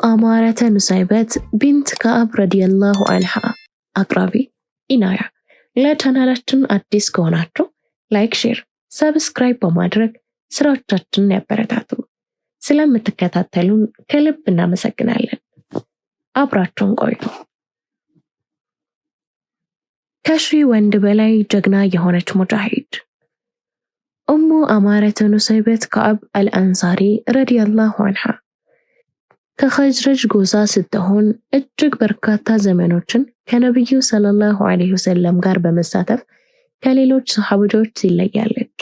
አማረተ ኑሰይበት ቢንት ከአብ ረዲየላሁ አንሃ። አቅራቢ ኢናያ። ለቻናላችን አዲስ ከሆናችሁ ላይክ፣ ሼር፣ ሰብስክራይብ በማድረግ ስራዎቻችንን ያበረታቱ። ስለምትከታተሉን ከልብ እናመሰግናለን። አብራችሁን ቆዩ። ከሺህ ወንድ በላይ ጀግና የሆነች ሙጃሂድ ኡሙ አማረተ ኑሰይበት ከአብ አልአንሳሪ ረዲየላሁ አንሃ ከኸዝረጅ ጎሳ ስትሆን እጅግ በርካታ ዘመኖችን ከነብዩ ሰለላሁ ዐለይሂ ወሰለም ጋር በመሳተፍ ከሌሎች ሰሃቦች ትለያለች።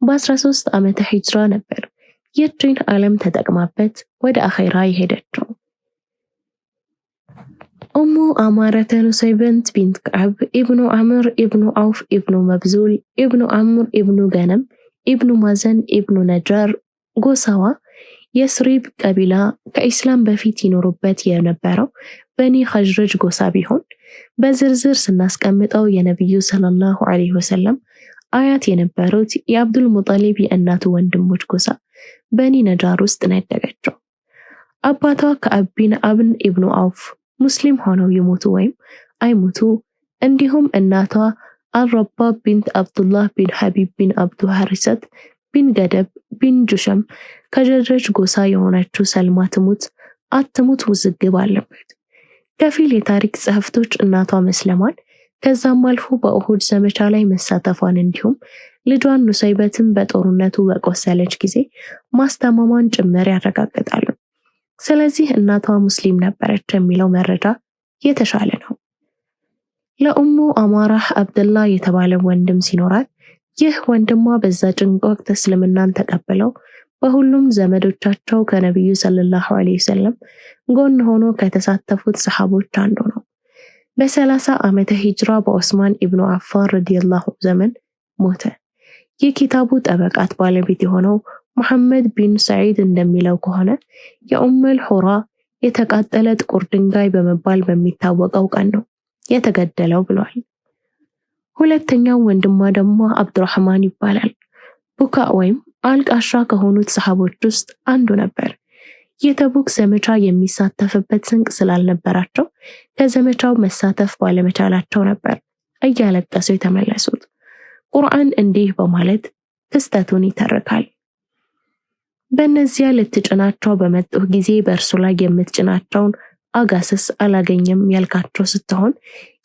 በ13 ዓመተ ሂጅራ ነበር ይህችን ዓለም ተጠቅማበት ወደ አኺራ የሄደችው። ኡሙ አማረተ ኑሰይበት ቢንት ከዓብ ኢብኑ አምር ኢብኑ አውፍ ኢብኑ መብዙል ኢብኑ አምር ኢብኑ ገነም ኢብኑ ማዘን ኢብኑ ነጃር ጎሳዋ የስሪብ ቀቢላ ከኢስላም በፊት ይኖሩበት የነበረው በኒ ኸዝረጅ ጎሳ ቢሆን በዝርዝር ስናስቀምጠው የነብዩ ሰለላሁ ዐለይሂ ወሰለም አያት የነበሩት የአብዱል ሙጠሊብ የእናቱ ወንድሞች ጎሳ በኒ ነጃር ውስጥ ያደገችው። አባቷ ከዓብ ቢን አብን ኢብኑ አውፍ ሙስሊም ሆነው ይሞቱ ወይም አይሞቱ፣ እንዲሁም እናቷ አልረባብ ቢንት አብዱላህ ቢን ሐቢብ ቢን አብዱ ሐሪሰት ቢን ገደብ ቢን ጁሸም ከጀረጅ ጎሳ የሆነችው ሰልማ ትሙት አትሙት ውዝግብ አለበት። ከፊል የታሪክ ጸሐፍቶች እናቷ መስለማን ከዛም አልፎ በኡሁድ ዘመቻ ላይ መሳተፏን እንዲሁም ልጇን ኑሰይበትን በጦርነቱ በቆሰለች ጊዜ ማስተማማን ጭምር ያረጋግጣሉ። ስለዚህ እናቷ ሙስሊም ነበረች የሚለው መረጃ የተሻለ ነው። ለኡሙ አማራህ አብደላህ የተባለ ወንድም ሲኖራት ይህ ወንድሟ በዛ ጭንቅ ወቅት እስልምናን ተቀብለው በሁሉም ዘመዶቻቸው ከነብዩ ሰለላሁ ዐለይሂ ወሰለም ጎን ሆኖ ከተሳተፉት ሰሃቦች አንዱ ነው። በ30 ዓመተ ሂጅራ በዑስማን ኢብኑ አፋን ረዲየላሁ ዘመን ሞተ። የኪታቡ ጠበቃት ባለቤት የሆነው መሐመድ ቢን ሰዒድ እንደሚለው ከሆነ የኡሙል ሑራ የተቃጠለ ጥቁር ድንጋይ በመባል በሚታወቀው ቀን ነው የተገደለው ብሏል። ሁለተኛው ወንድሟ ደግሞ አብዱራህማን ይባላል። ቡካ ወይም አልቃሻ ከሆኑት ሰሃቦች ውስጥ አንዱ ነበር። የተቡክ ዘመቻ የሚሳተፍበት ስንቅ ስላልነበራቸው ከዘመቻው መሳተፍ ባለመቻላቸው ነበር እያለቀሱ የተመለሱት። ቁርአን እንዲህ በማለት ክስተቱን ይተርካል። በእነዚያ ልትጭናቸው በመጡህ ጊዜ በእርሱ ላይ የምትጭናቸውን አጋስስ አላገኘም ያልካቸው ስትሆን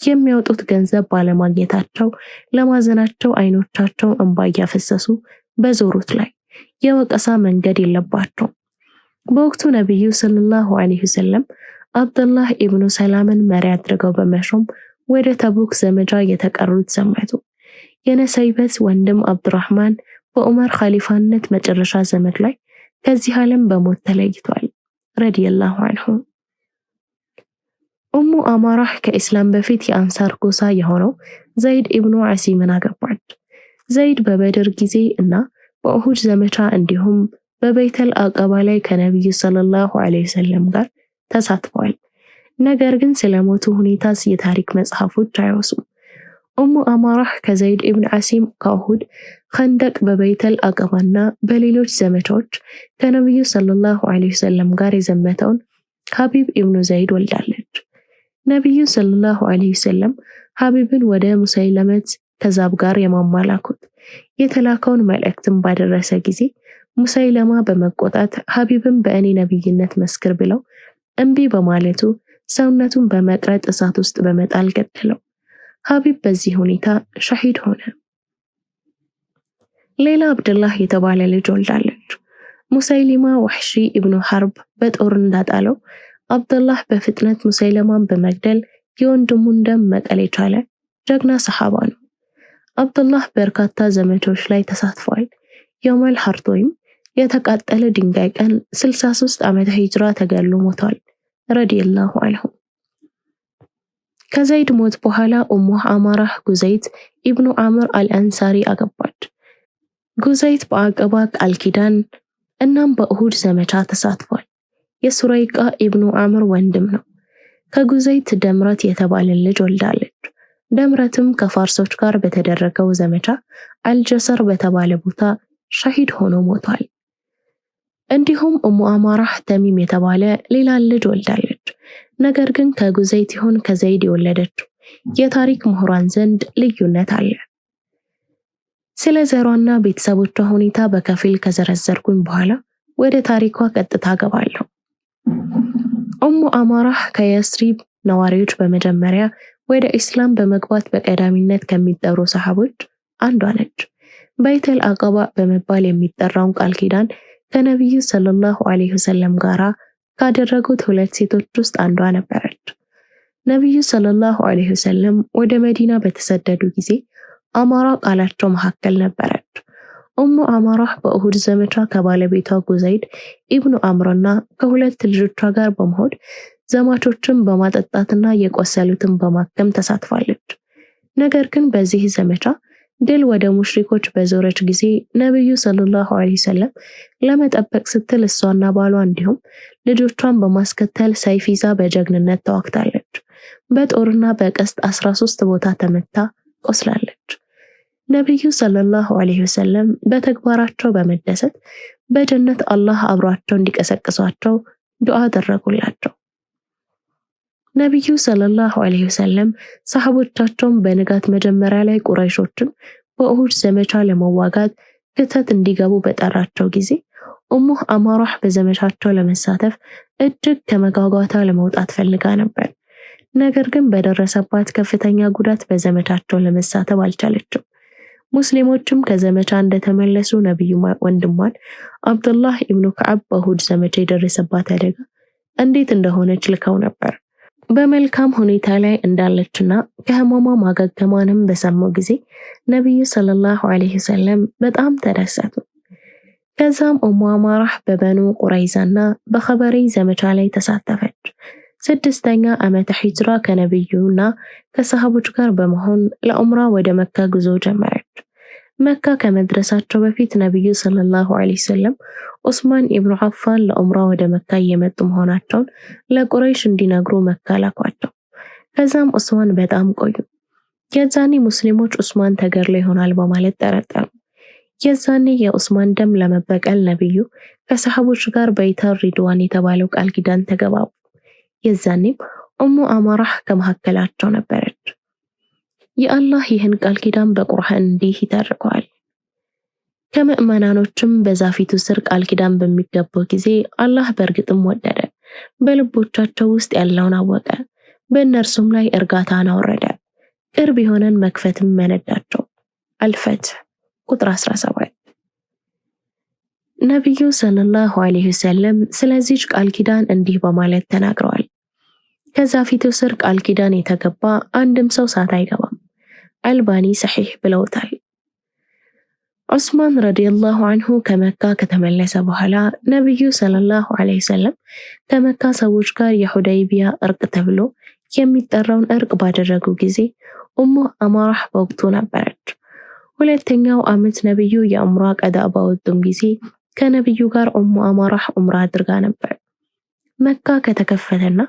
የሚያወጡት ገንዘብ ባለማግኘታቸው ለማዘናቸው አይኖቻቸው እንባ እያፈሰሱ በዞሩት ላይ የወቀሳ መንገድ የለባቸው። በወቅቱ ነብዩ ሰለላሁ ዐለይሂ ወሰለም አብደላህ ኢብኑ ሰላምን መሪ አድርገው በመሾም ወደ ተቡክ ዘመቻ የተቀሩት ዘመቱ። የኑሰይበት ወንድም አብዱራህማን በዑመር ኻሊፋነት መጨረሻ ዘመን ላይ ከዚህ ዓለም በሞት ተለይቷል ረዲየላሁ ዐንሁ። ኡሙ አማራህ ከኢስላም በፊት የአንሳር ጎሳ የሆነው ዘይድ ኢብኑ ዓሲምን አገባች። ዘይድ በበድር ጊዜ እና በኡሁድ ዘመቻ እንዲሁም በበይተል አቀባ ላይ ከነብዩ ሰለላሁ ዐለይሂ ወሰለም ጋር ተሳትፏል። ነገር ግን ስለሞቱ ሁኔታ የታሪክ መጽሐፎች አያወሱም። ኡሙ አማራህ ከዘይድ ኢብኑ ዓሲም ከኡሁድ፣ ኸንደቅ፣ በበይተል አቀባና በሌሎች ዘመቻዎች ከነብዩ ሰለላሁ ዐለይሂ ወሰለም ጋር የዘመተውን ሐቢብ ኢብኑ ዘይድ ወልዳለች። ነብዩ ሰለላሁ ዐለይሂ ወሰለም ሐቢብን ወደ ሙሰይለመት ከዛብ ጋር የማማላኩት የተላከውን መልእክትን ባደረሰ ጊዜ ሙሰይለማ በመቆጣት ሐቢብን በእኔ ነብይነት መስክር ብለው እምቢ በማለቱ ሰውነቱን በመቅረጥ እሳት ውስጥ በመጣል ገደለው። ሐቢብ በዚህ ሁኔታ ሸሂድ ሆነ። ሌላ አብደላህ የተባለ ልጅ ወልዳለች። ሙሰይሊማ ወህሺ ኢብኑ ሐርብ በጦር እንዳጣለው አብደላህ በፍጥነት ሙሰይለማን በመግደል የወንድሙን ደም መቀል የቻለ ጀግና ሰሃባ ነው። አብደላህ በርካታ ዘመቻዎች ላይ ተሳትፏል። የውመል ሐርት ወይም የተቃጠለ ድንጋይ ቀን 63 ዓመተ ሂጅራ ተገድሎ ሞቷል ረዲየላሁ ዐንሁ። ከዘይድ ሞት በኋላ ኡሙ አማራህ ጉዘይት ኢብኑ አምር አልአንሳሪ አገባች። ጉዘይት በአቀባ ቃል ኪዳን እናም በኡሁድ ዘመቻ ተሳትፏል። የሱረይቃ ኢብኑ አምር ወንድም ነው። ከጉዘይት ደምረት የተባለ ልጅ ወልዳለች። ደምረትም ከፋርሶች ጋር በተደረገው ዘመቻ አልጀሰር በተባለ ቦታ ሸሂድ ሆኖ ሞቷል። እንዲሁም ኡሙ አማራህ ተሚም የተባለ ሌላ ልጅ ወልዳለች። ነገር ግን ከጉዘይት ይሁን ከዘይድ የወለደችው የታሪክ ምሁራን ዘንድ ልዩነት አለ። ስለ ዘሯና ቤተሰቦቿ ሁኔታ በከፊል ከዘረዘርኩኝ በኋላ ወደ ታሪኳ ቀጥታ ገባለሁ። ኡሙ አማራህ ከየስሪብ ነዋሪዎች በመጀመሪያ ወደ ኢስላም በመግባት በቀዳሚነት ከሚጠሩ ሰሃቦች አንዷ ነች። በይተል አቀባ በመባል የሚጠራውን ቃል ኪዳን ከነቢዩ ሰለላሁ ዐለይሂ ወሰለም ጋራ ካደረጉት ሁለት ሴቶች ውስጥ አንዷ ነበረች። ነቢዩ ሰለላሁ ዐለይሂ ወሰለም ወደ መዲና በተሰደዱ ጊዜ አማራ ቃላቸው መካከል ነበረች። ኡሙ አማራህ በኡሁድ ዘመቻ ከባለቤቷ ጉዘይድ ኢብኑ አምርና ከሁለት ልጆቿ ጋር በመሆን ዘማቾችን በማጠጣትና የቆሰሉትን በማከም ተሳትፋለች። ነገር ግን በዚህ ዘመቻ ድል ወደ ሙሽሪኮች በዞረች ጊዜ ነቢዩ ሰለላሁ ዐለይሂ ወሰለም ለመጠበቅ ስትል እሷና ባሏ እንዲሁም ልጆቿን በማስከተል ሰይፍ ይዛ በጀግንነት ተዋግታለች። በጦርና በቀስት 13 ቦታ ተመታ ቆስላለች። ነቢዩ ሰለላሁ ዐለይሂ ወሰለም በተግባራቸው በመደሰት በጀነት አላህ አብሯቸው እንዲቀሰቅሷቸው ዱዓ አደረጉላቸው። ነቢዩ ሰለላሁ ዐለይሂ ወሰለም ሰሃቦቻቸውን በንጋት መጀመሪያ ላይ ቁረይሾችን በኡሁድ ዘመቻ ለመዋጋት ክተት እንዲገቡ በጠራቸው ጊዜ ኡሙ አማራህ በዘመቻቸው ለመሳተፍ እጅግ ከመጓጓታ ለመውጣት ፈልጋ ነበር። ነገር ግን በደረሰባት ከፍተኛ ጉዳት በዘመቻቸው ለመሳተፍ አልቻለችም። ሙስሊሞችም ከዘመቻ እንደተመለሱ ነቢዩ ወንድሟን አብዱላህ ኢብኑ ከዓብ በኡሁድ ዘመቻ የደረሰባት አደጋ እንዴት እንደሆነች ልከው ነበር። በመልካም ሁኔታ ላይ እንዳለችና ከህመሟ ማገገሟንም በሰሙ ጊዜ ነቢዩ ሰለላሁ ዐለይሂ ወሰለም በጣም ተደሰቱ። ከዛም ኡሙ አማራህ በበኑ ቁረይዛና በኸበሪ ዘመቻ ላይ ተሳተፈች። 6ኛ ዓመተ ሂጅራ ከነቢዩና ከሰሃቦች ጋር በመሆን ለዑምራ ወደ መካ ጉዞ ጀመረች። መካ ከመድረሳቸው በፊት ነቢዩ ሰለላሁ ዐለይሂ ወሰለም ዑስማን ኢብኑ አፋን ለዑምራ ወደ መካ እየመጡ መሆናቸውን ለቁረይሽ እንዲነግሩ መካ ላኳቸው። ከዛም ዑስማን በጣም ቆዩ። የዛኔ ሙስሊሞች ዑስማን ተገድሎ ይሆናል በማለት ጠረጠሩ። የዛኔ የዑስማን ደም ለመበቀል ነቢዩ ከሰሃቦች ጋር በይተር ሪድዋን የተባለው ቃል ኪዳን ተገባቡ። የዛኔም ኡሙ አማራህ ከመካከላቸው ነበረች። የአላህ ይህን ቃል ኪዳን በቁርአን እንዲህ ይተርከዋል። ከምእመናኖችም በዛፊቱ ስር ቃል ኪዳን በሚገባው ጊዜ አላህ በእርግጥም ወደደ፣ በልቦቻቸው ውስጥ ያለውን አወቀ፣ በእነርሱም ላይ እርጋታን አወረደ፣ ቅርብ የሆነን መክፈትም መነዳቸው። አልፈትህ ቁጥር 17። ነቢዩ ሰለላሁ ዐለይሂ ወሰለም ስለዚህ ቃል ኪዳን እንዲህ በማለት ተናግረዋል። ከዛፊቱ ስር ቃል ኪዳን የተገባ አንድም ሰው ሳት አይገባም። አልባኒ ሰሒህ ብለውታል። ዑስማን ረዲየላሁ አንሁ ከመካ ከተመለሰ በኋላ ነቢዩ ሰለላሁ ዐለይሂ ወሰለም ከመካ ሰዎች ጋር የሁደይቢያ እርቅ ተብሎ የሚጠራውን እርቅ ባደረጉ ጊዜ ኡሙ አማራህ በወቅቱ ነበረች። 2ኛው ዓመት ነቢዩ የዑምራ ቀዳ ባወጡም ጊዜ ከነቢዩ ጋር ኡሙ አማራህ ዑምራ አድርጋ ነበር። መካ ከተከፈተና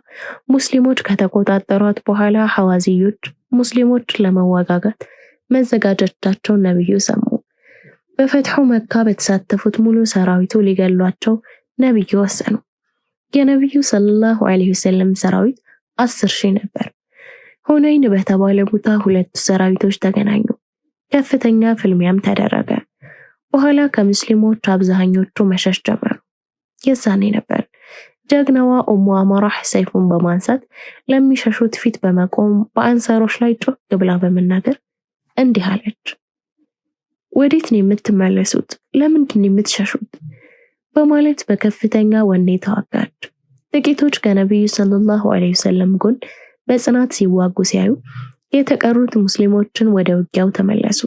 ሙስሊሞች ከተቆጣጠሯት በኋላ ሐዋዚዮች ሙስሊሞች ለመዋጋት መዘጋጀታቸውን ነቢዩ ሰሙ። በፈትሑ መካ በተሳተፉት ሙሉ ሰራዊቱ ሊገሏቸው ነቢዩ ወሰኑ። የነቢዩ ሰለላሁ ዐለይሂ ወሰለም ሰራዊት 10,000 ነበር። ሁነይን በተባለ ቦታ ሁለቱ ሰራዊቶች ተገናኙ። ከፍተኛ ፍልሚያም ተደረገ። በኋላ ከሙስሊሞች አብዛኞቹ መሸሽ ጀመሩ። የዛኔ ነበር ጀግናዋ ኡሙ አማራህ ሰይፉን በማንሳት ለሚሸሹት ፊት በመቆም በአንሳሮች ላይ ጮክ ብላ በመናገር እንዲህ አለች። ወዴት ነው የምትመለሱት? ለምንድን ነው የምትሸሹት? በማለት በከፍተኛ ወኔ ተዋጋች። ጥቂቶች ከነቢዩ ሰለላሁ ዐለይሂ ወሰለም ጎን በጽናት ሲዋጉ ሲያዩ የተቀሩት ሙስሊሞችን ወደ ውጊያው ተመለሱ።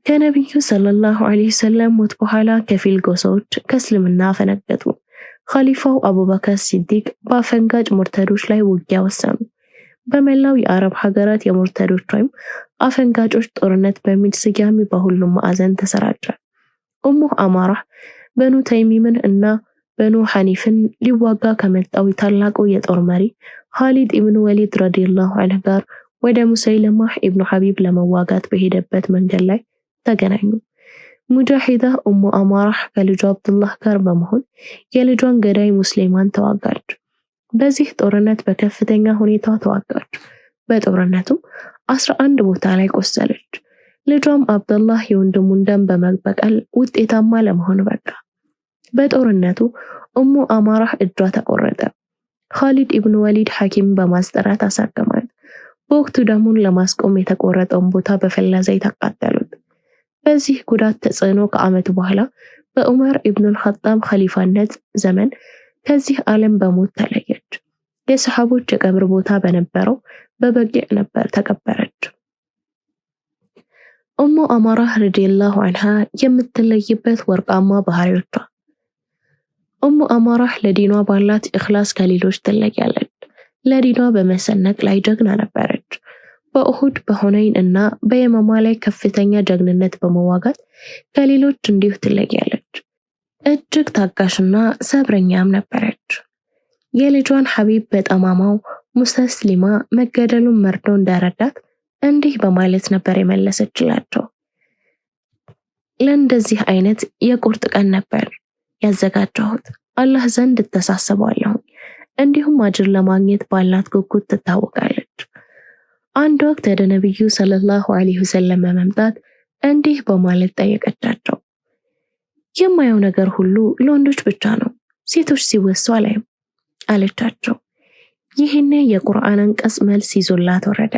ከነቢዩ ሰለላሁ ዐለይሂ ወሰለም ሞት በኋላ ከፊል ጎሳዎች ከእስልምና ፈነገጡ። ኸሊፋው አቡበከር ሲዲቅ በአፈንጋጭ ሙርተዶች ላይ ውጊያ ወሰኑ። በመላው የአረብ ሀገራት የሙርተዶች ወይም አፈንጋጮች ጦርነት በሚል ስያሜ በሁሉም ማዕዘን ተሰራጨ። ኡሙ አማራህ በኑ ተይሚምን እና በኑ ሐኒፍን ሊዋጋ ከመጣው ታላቁ የጦር መሪ ኻሊድ ኢብኑ ወሊድ ረዲየላሁ ዐንሁ ጋር ወደ ሙሰይለማህ ኢብኑ ሐቢብ ለመዋጋት በሄደበት መንገድ ላይ ተገናኙ። ሙጃሂዳ ኡሙ አማራህ ከልጇ አብዱላህ ጋር በመሆን የልጇን ገዳይ ሙስሊማን ተዋጋች። በዚህ ጦርነት በከፍተኛ ሁኔታ ተዋጋች። በጦርነቱም 11 ቦታ ላይ ቆሰለች። ልጇም አብዱላህ የወንድሙን ደም በመበቀል ውጤታማ ለመሆን በቃ። በጦርነቱ ኡሙ አማራህ እጇ ተቆረጠ። ኻሊድ ኢብኑ ወሊድ ሐኪም በማስጠራት አሳከማት። በወቅቱ ደሙን ለማስቆም የተቆረጠውን ቦታ በፈላ ዘይት አቃጠሉት። በዚህ ጉዳት ተጽዕኖ ከዓመት በኋላ በዑመር ኢብኑል ኸጣብ ኸሊፋነት ዘመን ከዚህ ዓለም በሞት ተለየች። የሰሃቦች የቀብር ቦታ በነበረው በበቂዕ ነበር ተቀበረች። ኡሙ አማራህ ረዲየላሁ ዐንሃ የምትለይበት ወርቃማ ባህሪዎቿ። ኡሙ አማራህ ለዲኗ ባላት ኢኽላስ ከሌሎች ትለያለች። ለዲኗ በመሰነቅ ላይ ጀግና ነበረች። በኡሁድ በሁነይን እና በየመማ ላይ ከፍተኛ ጀግንነት በመዋጋት ከሌሎች እንዲሁ ትለያለች። እጅግ ታጋሽና ሰብረኛም ነበረች። የልጇን ሐቢብ በጠማማው ሙስተስሊማ መገደሉን መርዶ እንደረዳት እንዲህ በማለት ነበር የመለሰችላቸው። ለእንደዚህ አይነት የቁርጥ ቀን ነበር ያዘጋጀሁት። አላህ ዘንድ ተሳስበዋለሁ። እንዲሁም አጅር ለማግኘት ባላት ጉጉት ትታወቃለች። አንድ ወቅት ወደ ነብዩ ሰለላሁ ዐለይሂ ወሰለም በመምጣት እንዲህ በማለት ጠየቀቻቸው። የማየው ነገር ሁሉ ለወንዶች ብቻ ነው፣ ሴቶች ሲወሱ አላይም አለቻቸው። ይህን የቁርአን አንቀጽ መልስ ይዞላት ወረደ።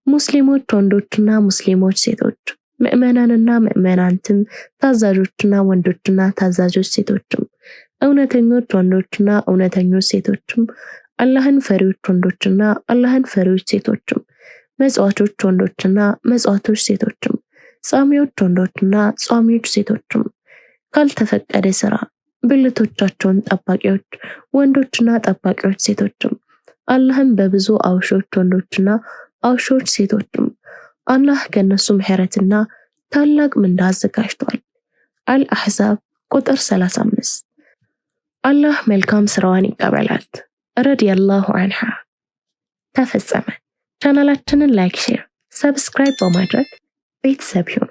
ሙስሊሞች ወንዶችና ሙስሊሞች ሴቶች፣ ምእመናንና ምእመናንትም፣ ታዛዦችና ወንዶችና ታዛዦች ሴቶችም፣ እውነተኞች ወንዶችና እውነተኞች ሴቶችም፣ አላህን ፈሪዎች ወንዶችና አላህን ፈሪዎች ሴቶችም፣ መጽዋቾች ወንዶችና መጽዋቶች ሴቶችም፣ ጿሚዎች ወንዶችና ጿሚዎች ሴቶችም፣ ካልተፈቀደ ስራ ብልቶቻቸውን ጠባቂዎች ወንዶችና ጠባቂዎች ሴቶችም፣ አላህን በብዙ አውሾች ወንዶችና አውሾች ሴቶችም፣ አላህ ከነሱ ምህረትና ታላቅ ምንዳ አዘጋጅቷል። አልአሕዛብ ቁጥር 35። አላህ መልካም ስራዋን ይቀበላት። ረዲየላሁ ዐንሃ። ተፈጸመ። ቻናላችንን ላይክ፣ ሼር፣ ሰብስክራይብ በማድረግ ቤተሰብ ይሁኑ።